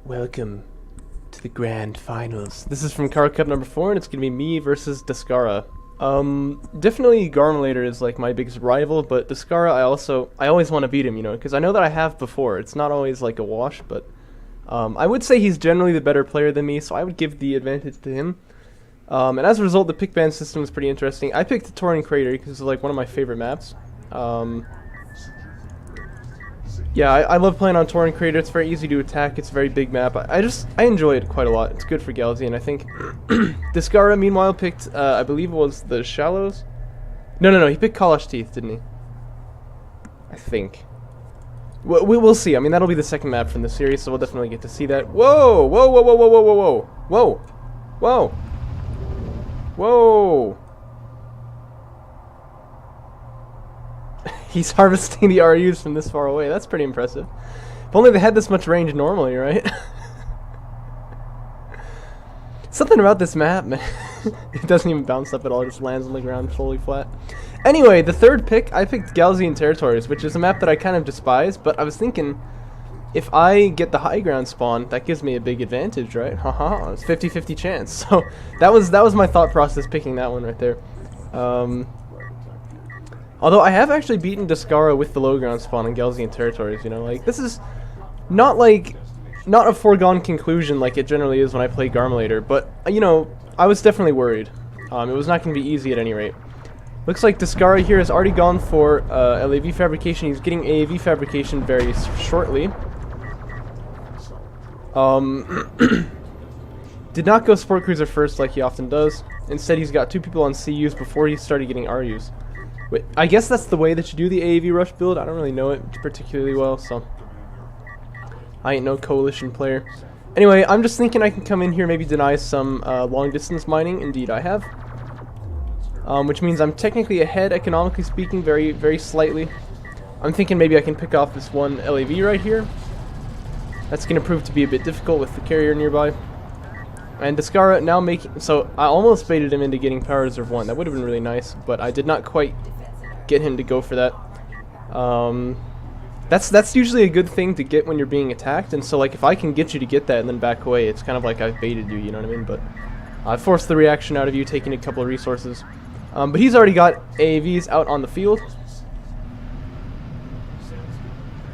Welcome to the grand finals. This is from Kharak Cup number 4, and it's gonna be me versus Descara. Definitely Garmulator is like my biggest rival, but Descara I always want to beat him, you know, because I know that I have before. It's not always like a wash, but I would say he's generally the better player than me, so I would give the advantage to him. And as a result, the pick ban system is pretty interesting. I picked the Tauren Crater because it's like one of my favorite maps. Yeah, I love playing on Tauren Crater. It's very easy to attack. It's a very big map. I enjoy it quite a lot. It's good for Galzian, I think. Descara, meanwhile, picked, I believe it was the Shallows. No, he picked Kalash Teeth, didn't he? I think. We'll see. I mean, that'll be the second map from the series, so we'll definitely get to see that. Whoa! Whoa, whoa, whoa, whoa, whoa, whoa, whoa! Whoa! Whoa! Whoa! He's harvesting the RUs from this far away. That's pretty impressive. If only they had this much range normally, right? Something about this map, man. It doesn't even bounce up at all. It just lands on the ground fully flat. Anyway, the third pick, I picked Galzian Territories, which is a map that I kind of despise, but I was thinking, if I get the high ground spawn, that gives me a big advantage, right? Haha, it's 50-50 chance. So that was my thought process picking that one right there. Although I have actually beaten Descara with the low ground spawn in Galzian Territories, you know, like, this is not a foregone conclusion like it generally is when I play Garmulator, but, you know, I was definitely worried. It was not going to be easy at any rate. Looks like Descara here has already gone for LAV fabrication. He's getting AAV fabrication very shortly. Did not go Sport Cruiser first like he often does. Instead, he's got 2 people on CUs before he started getting RUs. Wait, I guess that's the way that you do the AAV rush build. I don't really know it particularly well, so I ain't no coalition player. Anyway, I'm just thinking I can come in here, maybe deny some long distance mining. Indeed, I have. Which means I'm technically ahead, economically speaking, very, very slightly. I'm thinking maybe I can pick off this one LAV right here. That's going to prove to be a bit difficult with the carrier nearby. And Descara now making... So, I almost baited him into getting Power Reserve 1. That would have been really nice, but I did not quite get him to go for that. That's usually a good thing to get when you're being attacked, and so, like, if I can get you to get that and then back away, it's kind of like I've baited you, you know what I mean? But I forced the reaction out of you, taking a couple of resources. But he's already got AAVs out on the field.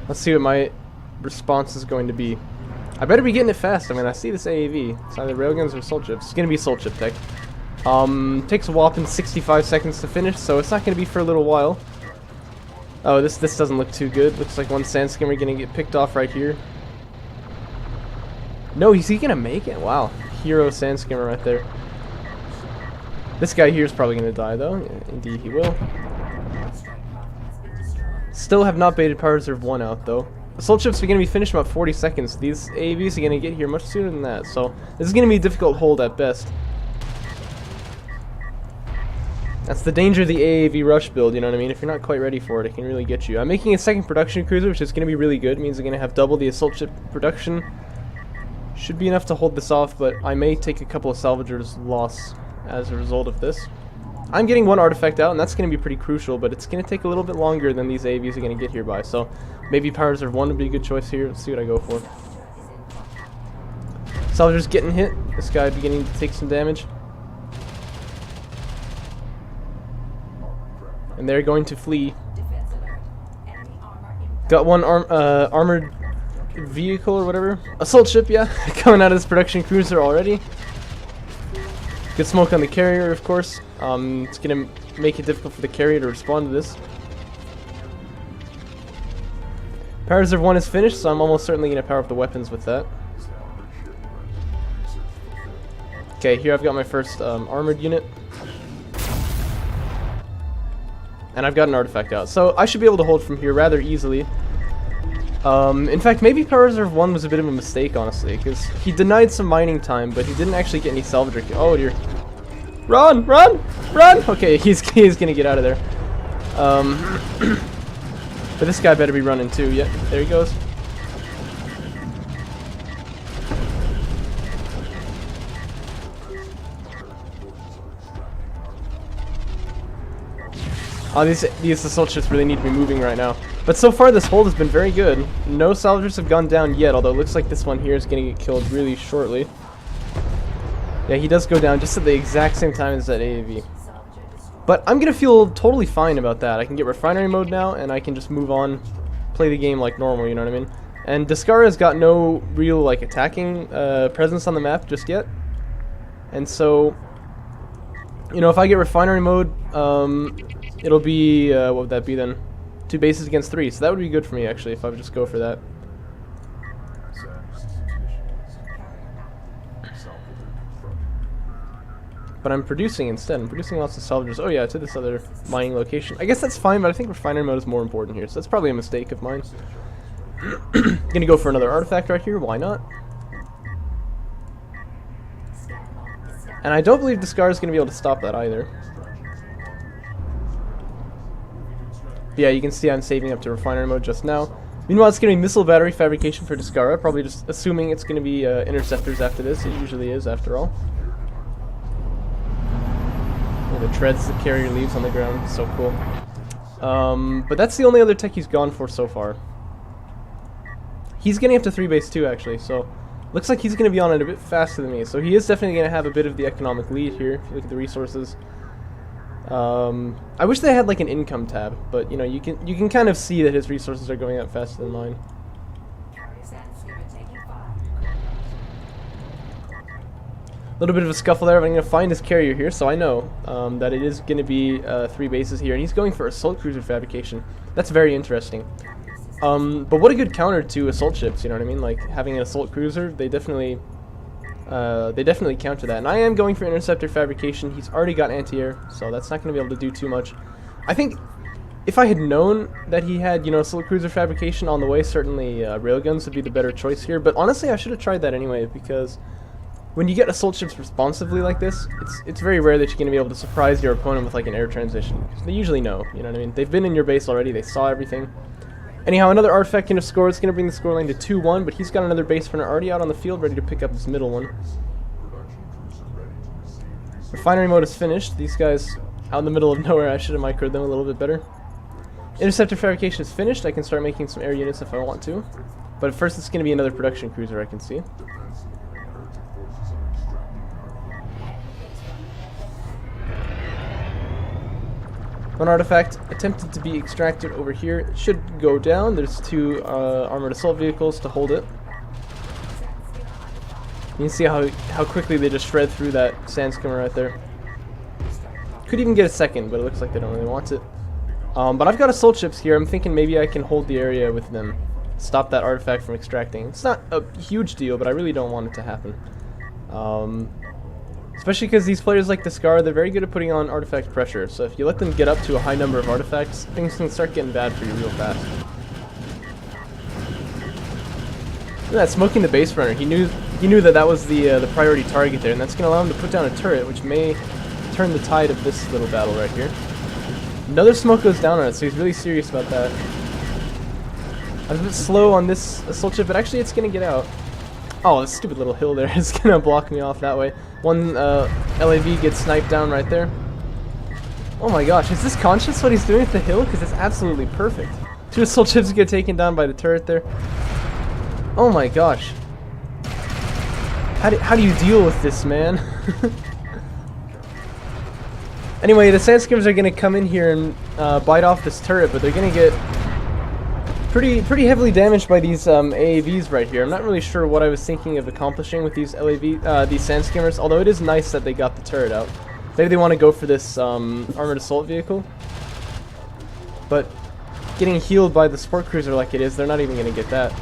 Let's see what my response is going to be. I better be getting it fast. I mean, I see this AAV. It's either railguns or soul chips. It's going to be soul chip tech. Takes a whopping 65 seconds to finish, so it's not going to be for a little while. Oh, this doesn't look too good. Looks like one sand skimmer going to get picked off right here. No, is he going to make it? Wow. Hero sand skimmer right there. This guy here is probably going to die, though. Yeah, indeed, he will. Still have not baited Power Reserve 1 out, though. The soul chips are going to be finished in about 40 seconds. These AAVs are going to get here much sooner than that, so this is going to be a difficult hold at best. That's the danger of the AAV rush build, you know what I mean? If you're not quite ready for it, it can really get you. I'm making a second production cruiser, which is going to be really good. It means I'm going to have double the assault ship production. Should be enough to hold this off, but I may take a couple of salvagers loss as a result of this. I'm getting one artifact out, and that's going to be pretty crucial, but it's going to take a little bit longer than these AAVs are going to get here by, so maybe Power Reserve 1 would be a good choice here. Let's see what I go for. Salvager's getting hit. This guy beginning to take some damage. And they're going to flee. Got one armored vehicle or whatever. Assault ship, yeah. Coming out of this production cruiser already. Good smoke on the carrier, of course. It's going to make it difficult for the carrier to respond to this. Power Reserve 1 is finished, so I'm almost certainly going to power up the weapons with that. Okay, here I've got my first armored unit. And I've got an artifact out. So I should be able to hold from here rather easily. In fact, maybe Power Reserve 1 was a bit of a mistake, honestly, because he denied some mining time, but he didn't actually get any salvager. Oh dear. Run! Run! Run! Okay, he's gonna get out of there. But this guy better be running too. Yep, there he goes. Oh, these assault ships really need to be moving right now. But so far, this hold has been very good. No salvagers have gone down yet, although it looks like this one here is going to get killed really shortly. Yeah, he does go down just at the exact same time as that AAV. But I'm going to feel totally fine about that. I can get refinery mode now, and I can just move on, play the game like normal, you know what I mean? And Descara's got no real, like, attacking presence on the map just yet. And so, you know, if I get refinery mode, it'll be, what would that be then? 2 bases against 3, so that would be good for me, actually, if I would just go for that. But I'm producing instead. I'm producing lots of salvagers. Oh yeah, to this other mining location. I guess that's fine, but I think refinery mode is more important here, so that's probably a mistake of mine. Gonna go for another artifact right here, why not? And I don't believe Descara is gonna be able to stop that either. But yeah, you can see I'm saving up to refinery mode just now. Meanwhile, it's gonna be missile battery fabrication for Descara, probably just assuming it's gonna be interceptors after this. It usually is, after all. The treads the carrier leaves on the ground, so cool. But that's the only other tech he's gone for so far. He's getting up to 3 base too, actually, so looks like he's going to be on it a bit faster than me. So he is definitely going to have a bit of the economic lead here, if you look at the resources. I wish they had like an income tab, but you know, you can kind of see that his resources are going up faster than mine. A little bit of a scuffle there, but I'm going to find his carrier here, so I know that it is going to be 3 bases here, and he's going for assault cruiser fabrication. That's very interesting. But what a good counter to assault ships, you know what I mean? Like, having an assault cruiser, they definitely counter that. And I am going for interceptor fabrication. He's already got anti-air, so that's not going to be able to do too much. I think if I had known that he had, you know, assault cruiser fabrication on the way, certainly railguns would be the better choice here. But honestly, I should have tried that anyway, because when you get assault ships responsively like this, it's very rare that you're going to be able to surprise your opponent with like an air transition. They usually know, you know what I mean? They've been in your base already, they saw everything. Anyhow, another artifact can have scored. It's going to bring the scoreline to 2-1, but he's got another base runner already out on the field, ready to pick up this middle one. Refinery mode is finished. These guys out in the middle of nowhere, I should have microed them a little bit better. Interceptor fabrication is finished. I can start making some air units if I want to. But first it's going to be another production cruiser, I can see. One artifact attempted to be extracted over here. It should go down. There's 2 armored assault vehicles to hold it. You can see how quickly they just shred through that sand skimmer right there. Could even get a second, but it looks like they don't really want it. But I've got assault ships here. I'm thinking maybe I can hold the area with them. Stop that artifact from extracting. It's not a huge deal, but I really don't want it to happen. Especially because these players like Descara, they're very good at putting on artifact pressure. So if you let them get up to a high number of artifacts, things can start getting bad for you real fast. Look at that, smoking the base runner. He knew that was the priority target there, and that's going to allow him to put down a turret, which may turn the tide of this little battle right here. Another smoke goes down on it, so he's really serious about that. I was a bit slow on this assault ship, but actually it's going to get out. Oh, this stupid little hill there is going to block me off that way. One LAV gets sniped down right there. Oh my gosh, is this conscious what he's doing at the hill? Because it's absolutely perfect. 2 assault ships get taken down by the turret there. Oh my gosh. How do you deal with this, man? Anyway, the sand skimmers are going to come in here and bite off this turret, but they're going to get pretty heavily damaged by these AAVs right here. I'm not really sure what I was thinking of accomplishing with these these sand skimmers, although it is nice that they got the turret out. Maybe they want to go for this armored assault vehicle. But getting healed by the sport cruiser like it is, they're not even going to get that.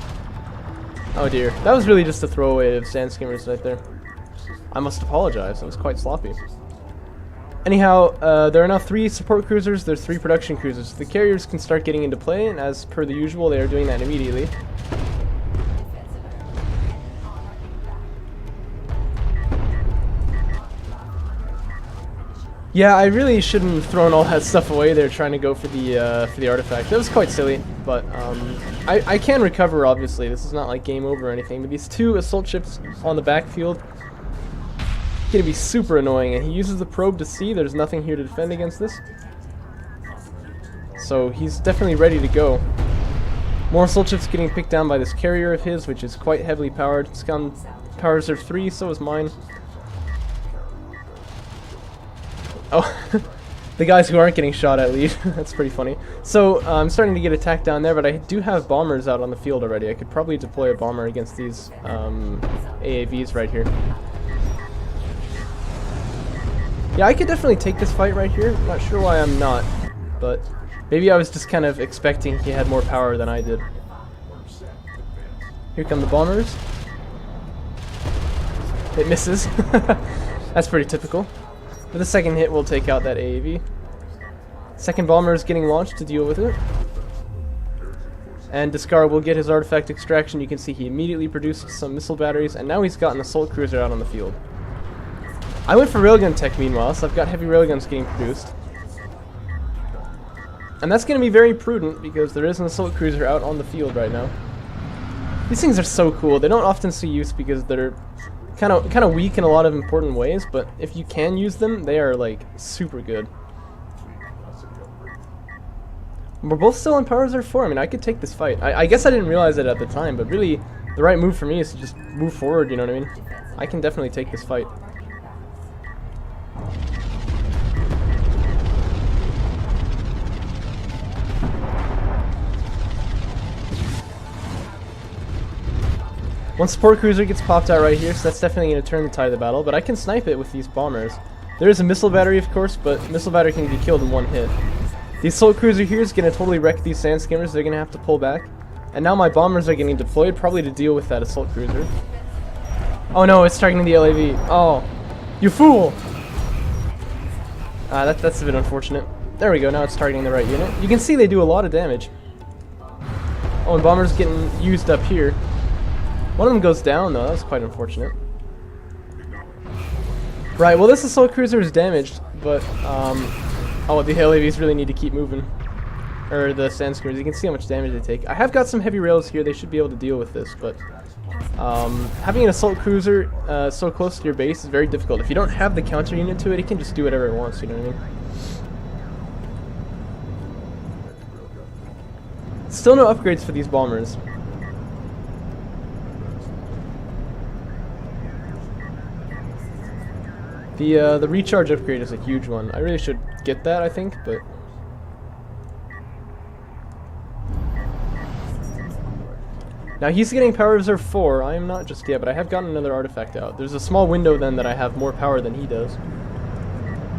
Oh dear, that was really just a throwaway of sand skimmers right there. I must apologize, that was quite sloppy. Anyhow, there are now 3 support cruisers, there's 3 production cruisers. The carriers can start getting into play, and as per the usual, they are doing that immediately. Yeah, I really shouldn't have thrown all that stuff away there trying to go for the artifact. That was quite silly, but I can recover, obviously. This is not like game over or anything, but these 2 assault ships on the backfield gonna be super annoying, and he uses the probe to see there's nothing here to defend against this. so he's definitely ready to go. More assault ships getting picked down by this carrier of his, which is quite heavily powered. It's got power reserve 3, so is mine. Oh, the guys who aren't getting shot at lead. That's pretty funny. So I'm starting to get attacked down there, but I do have bombers out on the field already. I could probably deploy a bomber against these AAVs right here. Yeah, I could definitely take this fight right here. Not sure why I'm not, but maybe I was just kind of expecting he had more power than I did. Here come the bombers. It misses. That's pretty typical. But the second hit will take out that AAV. Second bomber is getting launched to deal with it. And Descara will get his artifact extraction. You can see he immediately produced some missile batteries, and now he's got an assault cruiser out on the field. I went for railgun tech meanwhile, so I've got heavy railguns getting produced. And that's going to be very prudent because there is an assault cruiser out on the field right now. These things are so cool. They don't often see use because they're kind of weak in a lot of important ways, but if you can use them, they are like super good. We're both still in power reserve 4. I mean, I could take this fight. I guess I didn't realize it at the time, but really the right move for me is to just move forward, you know what I mean? I can definitely take this fight. One support cruiser gets popped out right here, so that's definitely going to turn the tide of the battle, but I can snipe it with these bombers. There is a missile battery, of course, but missile battery can be killed in one hit. The assault cruiser here is going to totally wreck these sand skimmers. They're going to have to pull back. And now my bombers are getting deployed, probably to deal with that assault cruiser. Oh no, it's targeting the LAV. Oh, you fool! That's a bit unfortunate. There we go, now it's targeting the right unit. You can see they do a lot of damage. Oh, and bombers getting used up here. One of them goes down though, that was quite unfortunate. Right, well this assault cruiser is damaged, but oh, the LAVs really need to keep moving. Or the sand skimmers, you can see how much damage they take. I have got some heavy rails here, they should be able to deal with this, but having an assault cruiser so close to your base is very difficult. If you don't have the counter unit to it, it can just do whatever it wants, you know what I mean? Still no upgrades for these bombers. The recharge upgrade is a huge one. I really should get that, I think, but now he's getting power reserve 4. I am not just yet, but I have gotten another artifact out. There's a small window then that I have more power than he does.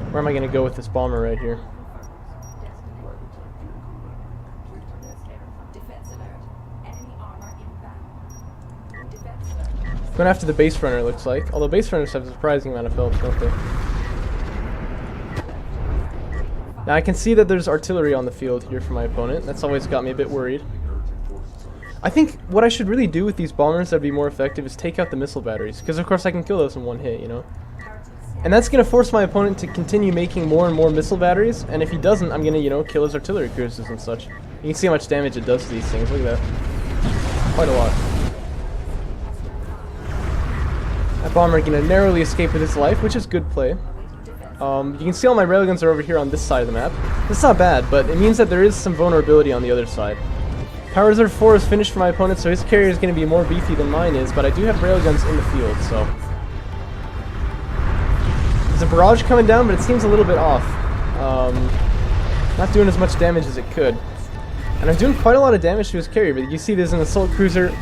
Where am I going to go with this bomber right here? Going after the base runner, it looks like. Although base runners have a surprising amount of health, don't they? Now I can see that there's artillery on the field here for my opponent. That's always got me a bit worried. I think what I should really do with these bombers that would be more effective is take out the missile batteries. Because of course I can kill those in one hit, you know? And that's going to force my opponent to continue making more and more missile batteries. And if he doesn't, I'm going to, you know, kill his artillery cruisers and such. You can see how much damage it does to these things. Look at that. Quite a lot. That bomber going to narrowly escape with his life, which is good play. You can see all my railguns are over here on this side of the map. That's not bad, but it means that there is some vulnerability on the other side. Power reserve 4 is finished for my opponent, so his carrier is going to be more beefy than mine is, but I do have railguns in the field, so there's a barrage coming down, but it seems a little bit off. Not doing as much damage as it could. And I'm doing quite a lot of damage to his carrier, but you see there's an assault cruiser.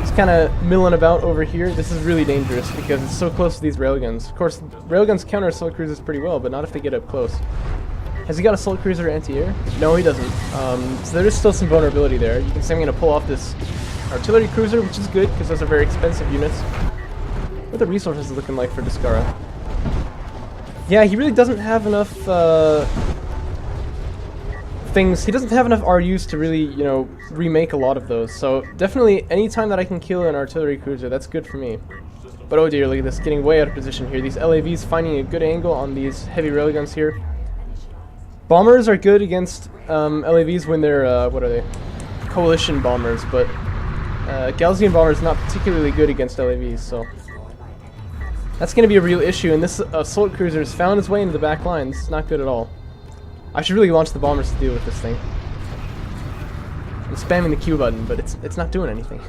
It's kind of milling about over here. This is really dangerous because it's so close to these railguns. Of course, railguns counter assault cruisers pretty well, but not if they get up close. Has he got assault cruiser anti-air? No, he doesn't. So there is still some vulnerability there. You can see I'm going to pull off this artillery cruiser, which is good because those are very expensive units. What are the resources looking like for Descara? Yeah, he really doesn't have enough things. He doesn't have enough RUs to really, you know, remake a lot of those. So definitely, any time that I can kill an artillery cruiser, that's good for me. But oh dear, look at this, getting way out of position here. These LAVs finding a good angle on these heavy railguns here. Bombers are good against LAVs when they're, what are they? Coalition bombers, but Gaussian bombers not particularly good against LAVs, so that's going to be a real issue, and this assault cruiser has found its way into the back line. This is not good at all. I should really launch the bombers to deal with this thing. I'm spamming the Q button, but it's not doing anything.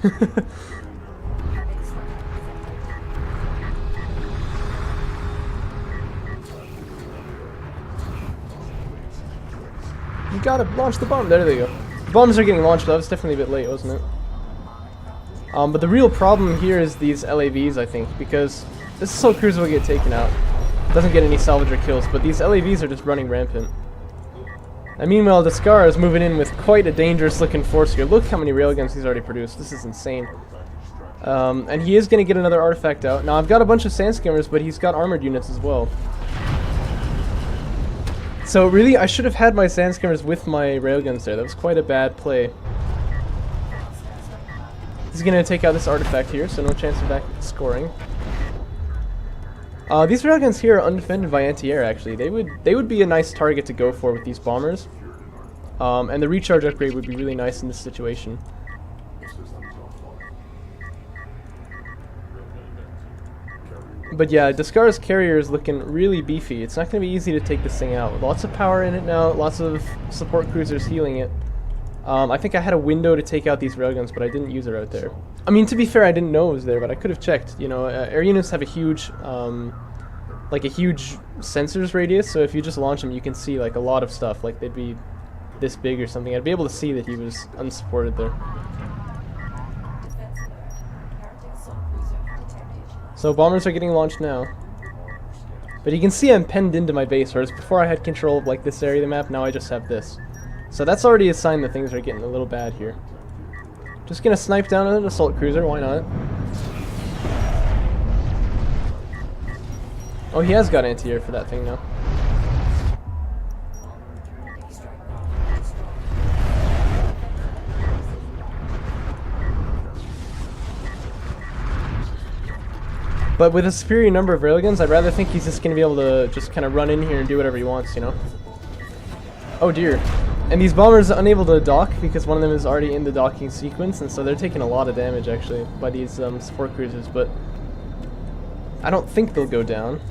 You gotta launch the bomb. There they go. The bombs are getting launched, but that was definitely a bit late, wasn't it? But the real problem here is these LAVs, I think, because this assault cruiser will get taken out. Doesn't get any salvage or kills, but these LAVs are just running rampant. And meanwhile, Descara is moving in with quite a dangerous looking force here. Look how many railguns he's already produced. This is insane. And he is going to get another artifact out. Now, I've got a bunch of sand skimmers, but he's got armored units as well. So really, I should have had my sand skimmers with my railguns there. That was quite a bad play. He's going to take out this artifact here, so no chance of back scoring. These railguns here are undefended by anti-air, actually. They would be a nice target to go for with these bombers. And the recharge upgrade would be really nice in this situation. But yeah, Descara's carrier is looking really beefy. It's not going to be easy to take this thing out. Lots of power in it now, lots of support cruisers healing it. I think I had a window to take out these railguns, but I didn't use it out there. I mean, to be fair, I didn't know it was there, but I could have checked. You know, air units have a huge, like a huge sensors radius, so if you just launch them, you can see like a lot of stuff. Like they'd be this big or something. I'd be able to see that he was unsupported there. So bombers are getting launched now. But you can see I'm penned into my base, whereas before I had control of like this area of the map, now I just have this. So that's already a sign that things are getting a little bad here. Just gonna snipe down an assault cruiser, why not? Oh, he has got anti-air for that thing now. But with a superior number of railguns, I'd rather think he's just going to be able to just kind of run in here and do whatever he wants, you know? Oh dear. And these bombers are unable to dock because one of them is already in the docking sequence, and so they're taking a lot of damage actually by these support cruisers, but I don't think they'll go down.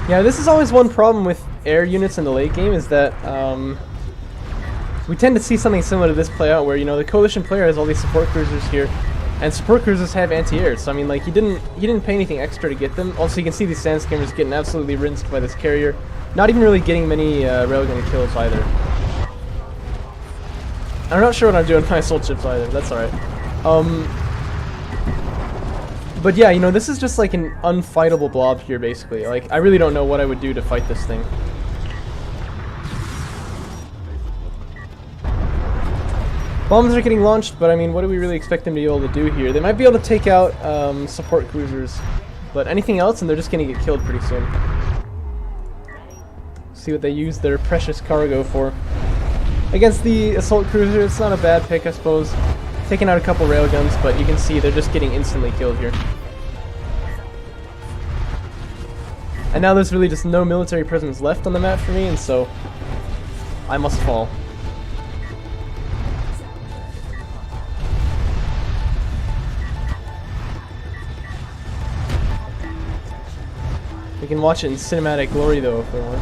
Yeah, this is always one problem with air units in the late game, is that we tend to see something similar to this play out, where, you know, the coalition player has all these support cruisers here, and support cruisers have anti-air, so I mean, like, he didn't pay anything extra to get them. Also, you can see these sand skimmers getting absolutely rinsed by this carrier, not even really getting many railgun kills either. I'm not sure what I'm doing with my assault ships either, that's alright. But yeah, you know, this is just like an unfightable blob here, basically. Like, I really don't know what I would do to fight this thing. Bombs are getting launched, but I mean, what do we really expect them to be able to do here? They might be able to take out support cruisers, but anything else and they're just going to get killed pretty soon. See what they use their precious cargo for. Against the assault cruiser, it's not a bad pick, I suppose. Taking out a couple railguns, but you can see they're just getting instantly killed here. And now there's really just no military presence left on the map for me, and so I must fall. We can watch it in cinematic glory though if we want.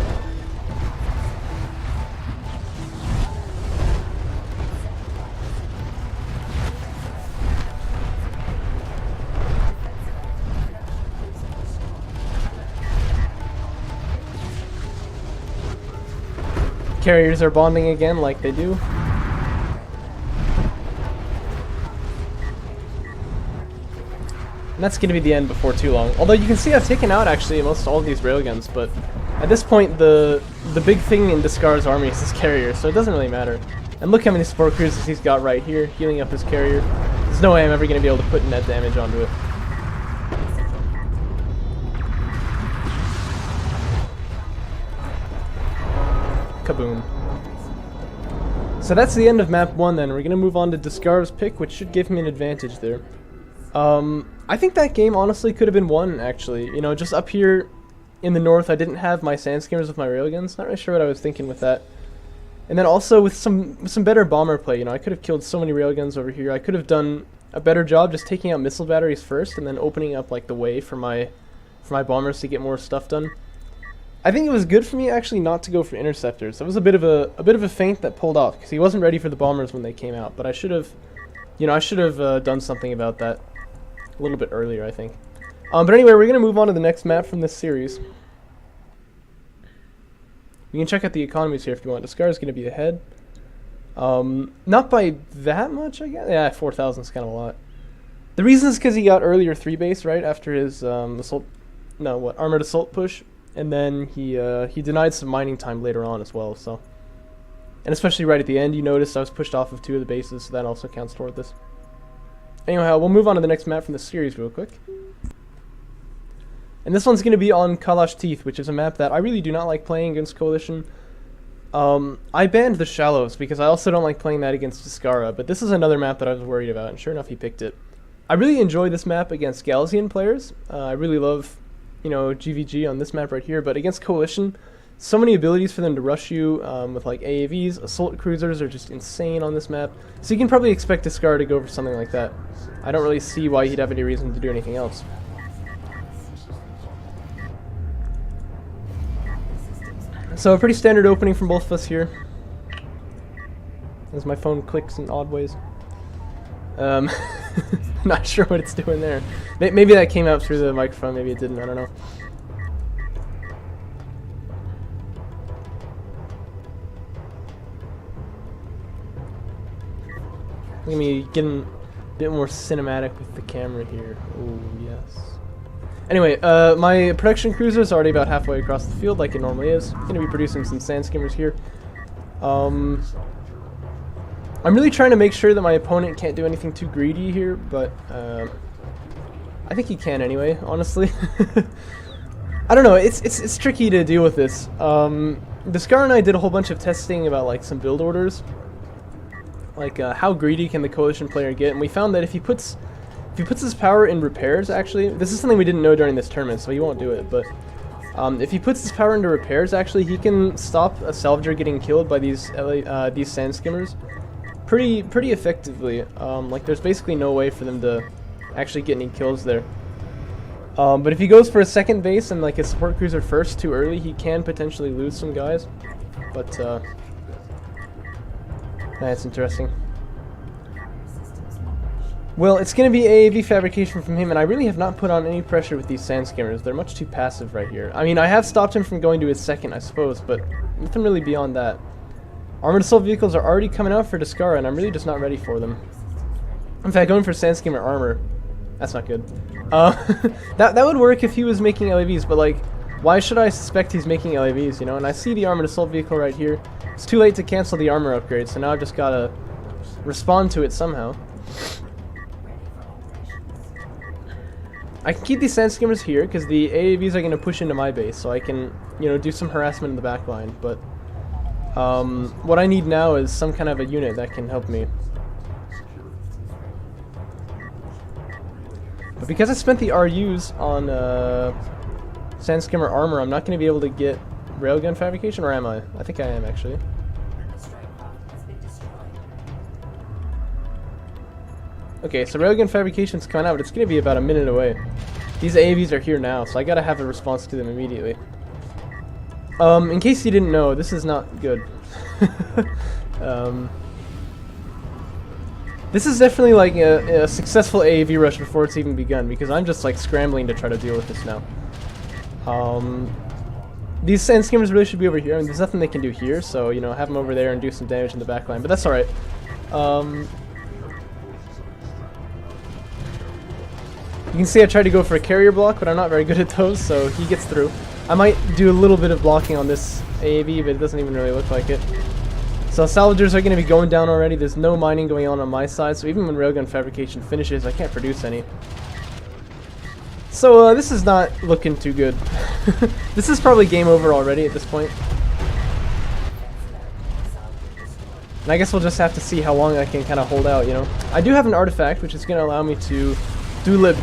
Carriers are bonding again like they do. And that's going to be the end before too long. Although you can see I've taken out actually most all of these railguns, but at this point the big thing in Descara's army is his carrier, so it doesn't really matter. And look how many support cruisers he's got right here, healing up his carrier. There's no way I'm ever going to be able to put net damage onto it. Kaboom. So that's the end of map 1 then. We're going to move on to Descara's pick, which should give me an advantage there. I think that game honestly could have been won, actually. You know, just up here in the north, I didn't have my sand skimmers with my railguns. Not really sure what I was thinking with that. And then also with some better bomber play, you know, I could have killed so many railguns over here. I could have done a better job just taking out missile batteries first and then opening up like the way for my bombers to get more stuff done. I think it was good for me actually not to go for interceptors. That was a bit of a feint that pulled off because he wasn't ready for the bombers when they came out. But I should have, you know, done something about that a little bit earlier, I think. But anyway, we're gonna move on to the next map from this series. You can check out the economies here if you want. Descara is going to be ahead. Not by that much, I guess. Yeah, 4,000 is kind of a lot. The reason is because he got earlier 3 base, right, after his armored assault push. And then he denied some mining time later on as well, so. And especially right at the end, you noticed I was pushed off of 2 of the bases, so that also counts toward this. Anyhow, we'll move on to the next map from the series real quick. And this one's going to be on Kalash Teeth, which is a map that I really do not like playing against Coalition. I banned the Shallows because I also don't like playing that against Descara, but this is another map that I was worried about, and sure enough he picked it. I really enjoy this map against Galzian players. I really love, you know, GVG on this map right here, but against Coalition, so many abilities for them to rush you with like AAVs. Assault cruisers are just insane on this map, so you can probably expect Descara to go for something like that. I don't really see why he'd have any reason to do anything else. So a pretty standard opening from both of us here. As my phone clicks in odd ways. Not sure what it's doing there. Maybe that came out through the microphone, maybe it didn't, I don't know. Let me get a bit more cinematic with the camera here. Oh, yes. Anyway, my production cruiser is already about halfway across the field, like it normally is. Going to be producing some sand skimmers here. I'm really trying to make sure that my opponent can't do anything too greedy here, but I think he can anyway, honestly. I don't know, it's tricky to deal with this. Descara and I did a whole bunch of testing about like some build orders. Like how greedy can the Coalition player get, and we found that if he puts his power in repairs, actually, this is something we didn't know during this tournament, so he won't do it, but if he puts his power into repairs, actually, he can stop a salvager getting killed by these sand skimmers pretty effectively. Like, there's basically no way for them to actually get any kills there. But if he goes for a second base and, like, his support cruiser first too early, he can potentially lose some guys. But, that's interesting. Well, it's going to be AAV fabrication from him, and I really have not put on any pressure with these sand skimmers. They're much too passive right here. I mean, I have stopped him from going to his second, I suppose, but nothing really beyond that. Armored assault vehicles are already coming out for Descara, and I'm really just not ready for them. In fact, going for sand skimmer armor, that's not good. That would work if he was making LAVs, but like, why should I suspect he's making LAVs, you know? And I see the armored assault vehicle right here. It's too late to cancel the armor upgrade, so now I've just got to respond to it somehow. I can keep these sand skimmers here because the AAVs are going to push into my base, so I can, you know, do some harassment in the back line. But what I need now is some kind of a unit that can help me. But because I spent the RUs on sand skimmer armor, I'm not going to be able to get railgun fabrication, or am I? I think I am, actually. Okay, so railgun fabrication's coming out, but it's going to be about a minute away. These AAVs are here now, so I gotta have a response to them immediately. In case you didn't know, this is not good. This is definitely like a successful AAV rush before it's even begun, because I'm just like scrambling to try to deal with this now. These sand skimmers really should be over here. I mean, there's nothing they can do here, so, you know, have them over there and do some damage in the back line, but that's alright. You can see I tried to go for a carrier block, but I'm not very good at those, so he gets through. I might do a little bit of blocking on this AAV, but it doesn't even really look like it. So salvagers are going to be going down already. There's no mining going on my side, so even when railgun fabrication finishes, I can't produce any. So this is not looking too good. This is probably game over already at this point. And I guess we'll just have to see how long I can kind of hold out, you know. I do have an artifact, which is going to allow me to do a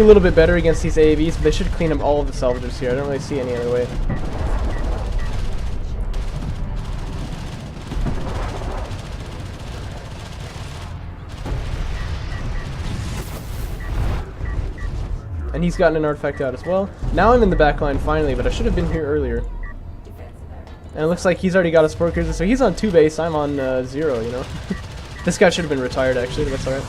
little bit better against these AAVs, but they should clean up all of the salvagers here. I don't really see any other way. And he's gotten an artifact out as well. Now I'm in the back line finally, but I should have been here earlier. And it looks like he's already got a sport cruiser, so he's on 2 base, I'm on 0, you know. This guy should have been retired actually, but that's alright.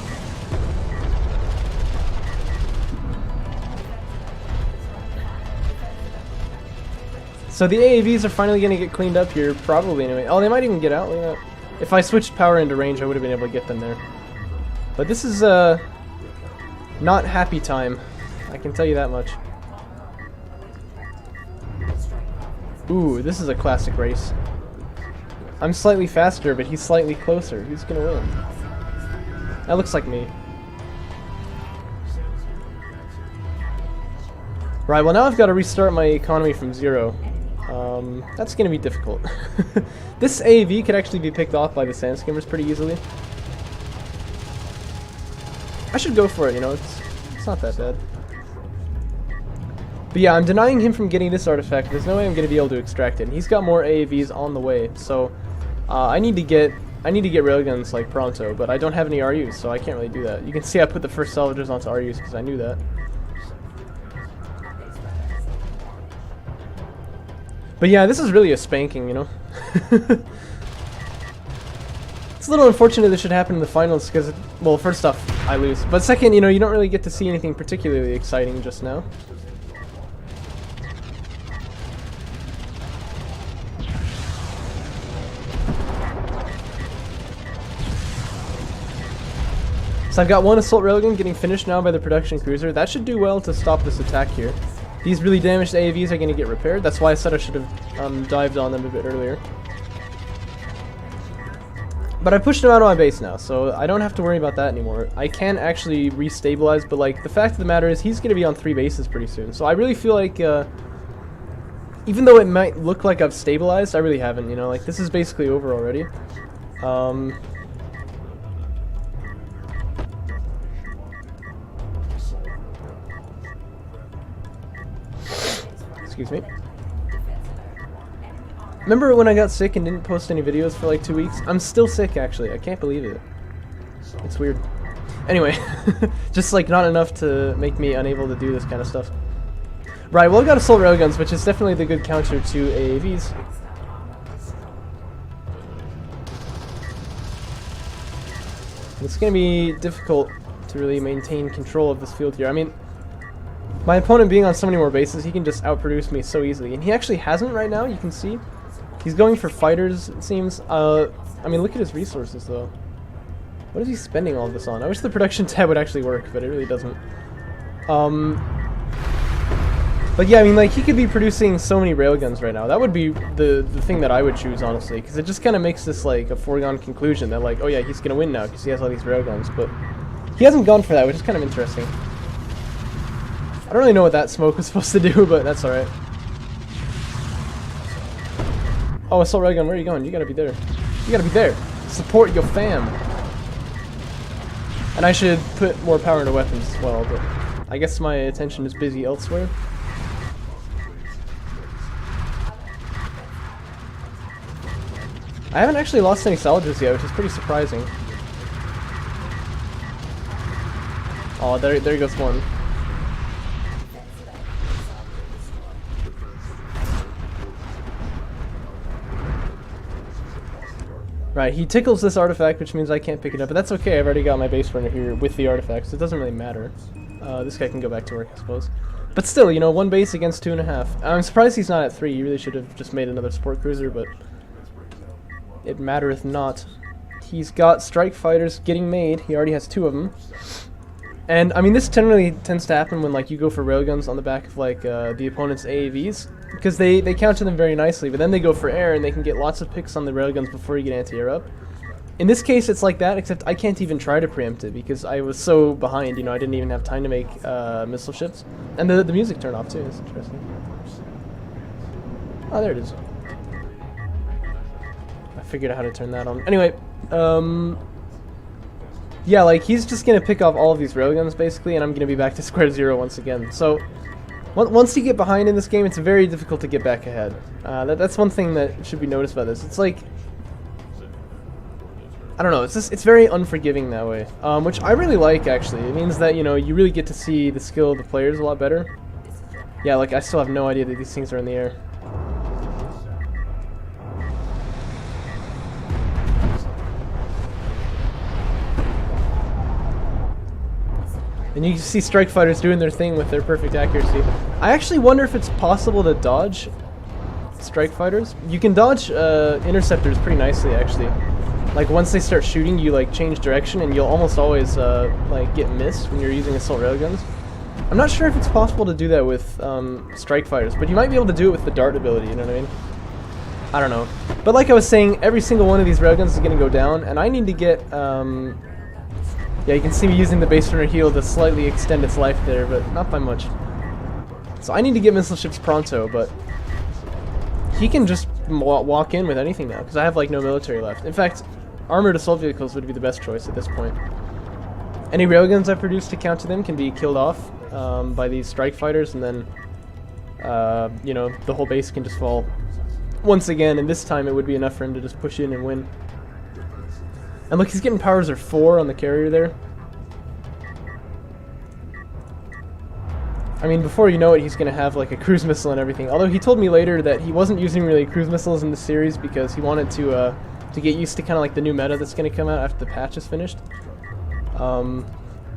So the AAVs are finally going to get cleaned up here, probably anyway. Oh, they might even get out. Look at that. If I switched power into range, I would have been able to get them there. But this is not happy time. I can tell you that much. Ooh, this is a classic race. I'm slightly faster, but he's slightly closer. Who's going to win? That looks like me. Right, well now I've got to restart my economy from 0. That's going to be difficult. This AAV could actually be picked off by the sand skimmers pretty easily. I should go for it, you know, it's not that bad. But yeah, I'm denying him from getting this artifact. There's no way I'm going to be able to extract it. And he's got more AAVs on the way, so I need to get railguns like pronto, but I don't have any RUs, so I can't really do that. You can see I put the first salvagers onto RUs because I knew that. But yeah, this is really a spanking, you know. It's a little unfortunate this should happen in the finals because, well, first off, I lose. But second, you know, you don't really get to see anything particularly exciting just now. So I've got one assault railgun getting finished now by the production cruiser. That should do well to stop this attack here. These really damaged AAVs are going to get repaired. That's why I said I should have dived on them a bit earlier. But I pushed them out of my base now, so I don't have to worry about that anymore. I can actually restabilize, but like the fact of the matter is he's going to be on 3 bases pretty soon. So I really feel like, even though it might look like I've stabilized, I really haven't, you know. Like this is basically over already. Excuse me. Remember when I got sick and didn't post any videos for like 2 weeks? I'm still sick actually. I can't believe it. It's weird. Anyway, just like not enough to make me unable to do this kind of stuff. Right, well I've got assault railguns, which is definitely the good counter to AAVs. It's going to be difficult to really maintain control of this field here. I mean, my opponent being on so many more bases, he can just outproduce me so easily. And he actually hasn't right now, you can see. He's going for fighters, it seems. I mean, look at his resources, though. What is he spending all of this on? I wish the production tab would actually work, but it really doesn't. But yeah, I mean, like, he could be producing so many railguns right now. That would be the thing that I would choose, honestly. Because it just kind of makes this, like, a foregone conclusion that, like, oh yeah, he's going to win now because he has all these railguns. But he hasn't gone for that, which is kind of interesting. I don't really know what that smoke was supposed to do, but that's alright. Oh, assault railgun, where are you going? You gotta be there. You gotta be there. Support your fam. And I should put more power into weapons as well, but I guess my attention is busy elsewhere. I haven't actually lost any salvagers yet, which is pretty surprising. Oh, there goes one. Right, he tickles this artifact, which means I can't pick it up, but that's okay. I've already got my base runner here with the artifacts, so it doesn't really matter. This guy can go back to work, I suppose. But still, you know, 1 base against 2.5. I'm surprised he's not at 3. He really should have just made another sport cruiser, but it mattereth not. He's got strike fighters getting made. He already has 2 of them. And, I mean, this generally tends to happen when, like, you go for railguns on the back of, like, the opponent's AAVs. Because they counter them very nicely, but then they go for air and they can get lots of picks on the railguns before you get anti-air up. In this case, it's like that, except I can't even try to preempt it because I was so behind, you know, I didn't even have time to make missile ships. And the music turned off too, it's interesting. Oh, there it is. I figured out how to turn that on. Anyway, yeah, like, he's just gonna pick off all of these railguns, basically, and I'm gonna be back to square 0 once again. So, once you get behind in this game, it's very difficult to get back ahead. That's one thing that should be noticed about this. It's like, I don't know, it's very unforgiving that way, which I really like, actually. It means that, you know, you really get to see the skill of the players a lot better. Yeah, like, I still have no idea that these things are in the air. And you can see strike fighters doing their thing with their perfect accuracy. I actually wonder if it's possible to dodge strike fighters. You can dodge interceptors pretty nicely, actually. Like, once they start shooting, you like change direction, and you'll almost always like get missed when you're using assault railguns. I'm not sure if it's possible to do that with strike fighters, but you might be able to do it with the dart ability. You know what I mean? I don't know. But like I was saying, every single one of these railguns is going to go down, and I need to get. Yeah, you can see me using the base runner heal to slightly extend its life there, but not by much. So I need to get missile ships pronto, but he can just walk in with anything now, because I have like no military left. In fact, armored assault vehicles would be the best choice at this point. Any railguns I produce to counter them can be killed off by these strike fighters, and then, you know, the whole base can just fall once again, and this time it would be enough for him to just push in and win. And look, he's getting powers of 4 on the carrier there. I mean, before you know it, he's going to have like a cruise missile and everything. Although he told me later that he wasn't using really cruise missiles in the series because he wanted to get used to kind of like the new meta that's going to come out after the patch is finished.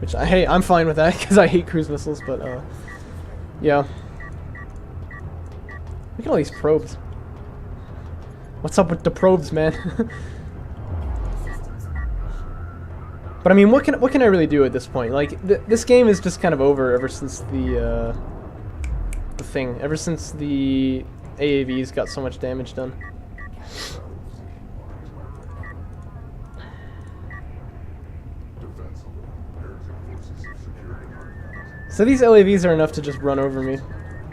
Which I'm fine with that because I hate cruise missiles, but yeah. Look at all these probes. What's up with the probes, man? But I mean, what can I really do at this point? Like, this game is just kind of over ever since ever since the AAVs got so much damage done. So these LAVs are enough to just run over me.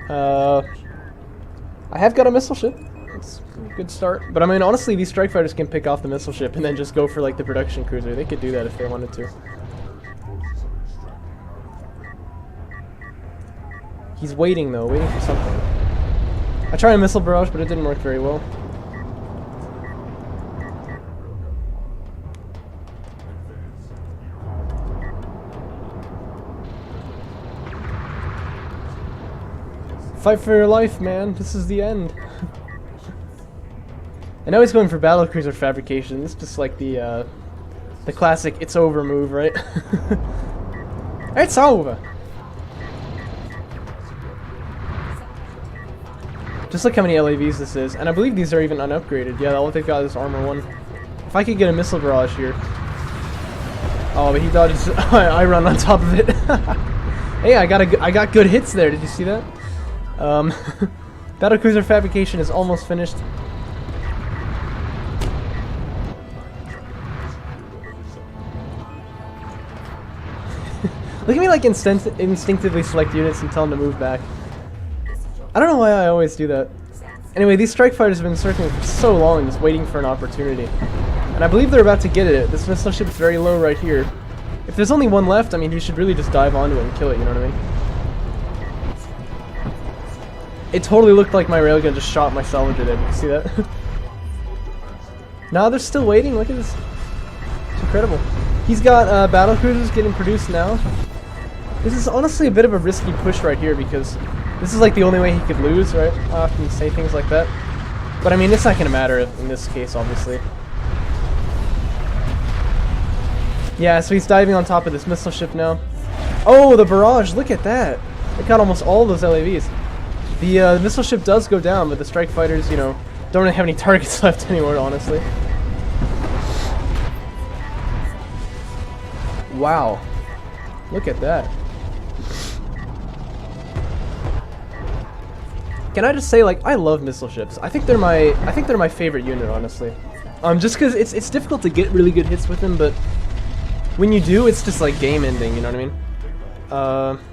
I have got a missile ship. It's a good start. But I mean, honestly, these strike fighters can pick off the missile ship and then just go for like the production cruiser. They could do that if they wanted to. He's waiting though, waiting for something. I tried a missile barrage, but it didn't work very well. Fight for your life, man. This is the end. And now he's going for battlecruiser fabrication. This is just like the classic "it's over" move, right? It's over. Just look how many LAVs this is, and I believe these are even unupgraded. Yeah, all they've got is armor 1. If I could get a missile barrage here. Oh, but he dodges. I run on top of it. Hey, I got good hits there. Did you see that? Battlecruiser fabrication is almost finished. Look at me like instinctively select units and tell them to move back. I don't know why I always do that. Anyway, these strike fighters have been circling for so long, just waiting for an opportunity. And I believe they're about to get it. This missile ship is very low right here. If there's only one left, I mean, you should really just dive onto it and kill it, you know what I mean? It totally looked like my railgun just shot my salvager there. Did you see that? Nah, they're still waiting. Look at this. It's incredible. He's got battle cruisers getting produced now. This is honestly a bit of a risky push right here because this is like the only way he could lose, right? I often say things like that. But I mean, it's not going to matter in this case, obviously. Yeah, so he's diving on top of this missile ship now. Oh, the barrage! Look at that! It got almost all of those LAVs. The missile ship does go down, but the strike fighters, you know, don't really have any targets left anymore, honestly. Wow. Look at that. Can I just say, like, I love missile ships. I think they're my favorite unit, honestly. Just because it's difficult to get really good hits with them, but when you do, it's just like game ending. You know what I mean?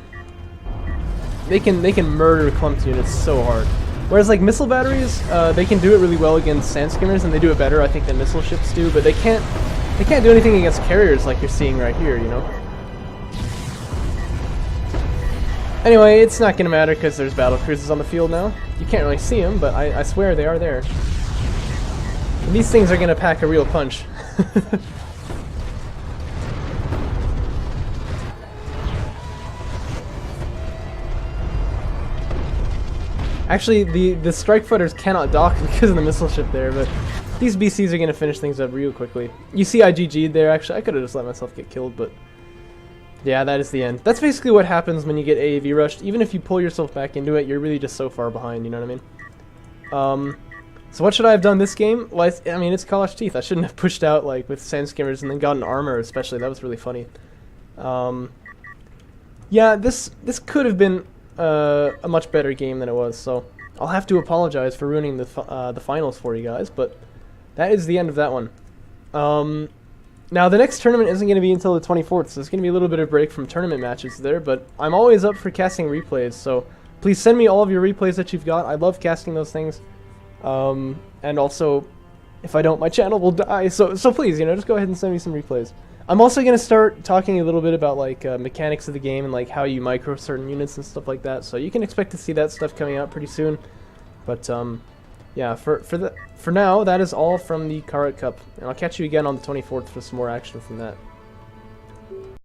They can murder clumped units so hard. Whereas like missile batteries, they can do it really well against sand skimmers, and they do it better, I think, than missile ships do. But they can't do anything against carriers like you're seeing right here. You know. Anyway, it's not gonna matter because there's battle cruisers on the field now. You can't really see them, but I swear they are there. And these things are gonna pack a real punch. Actually, the strike fighters cannot dock because of the missile ship there, but these BCs are going to finish things up real quickly. You see I GG'd there, actually. I could have just let myself get killed, but yeah, that is the end. That's basically what happens when you get AAV rushed. Even if you pull yourself back into it, you're really just so far behind, you know what I mean? So what should I have done this game? Well, I mean, it's Kalash Teeth. I shouldn't have pushed out like with sand skimmers and then gotten armor, especially. That was really funny. Yeah, this could have been a much better game than it was, so I'll have to apologize for ruining the finals for you guys, but that is the end of that one. Now, the next tournament isn't going to be until the 24th, so there's going to be a little bit of break from tournament matches there, but I'm always up for casting replays, so please send me all of your replays that you've got. I love casting those things. And also, if I don't, my channel will die, so please, you know, just go ahead and send me some replays. I'm also going to start talking a little bit about, like, mechanics of the game and, like, how you micro certain units and stuff like that, so you can expect to see that stuff coming out pretty soon. But, yeah, for now, that is all from the Kharak Cup, and I'll catch you again on the 24th for some more action from that.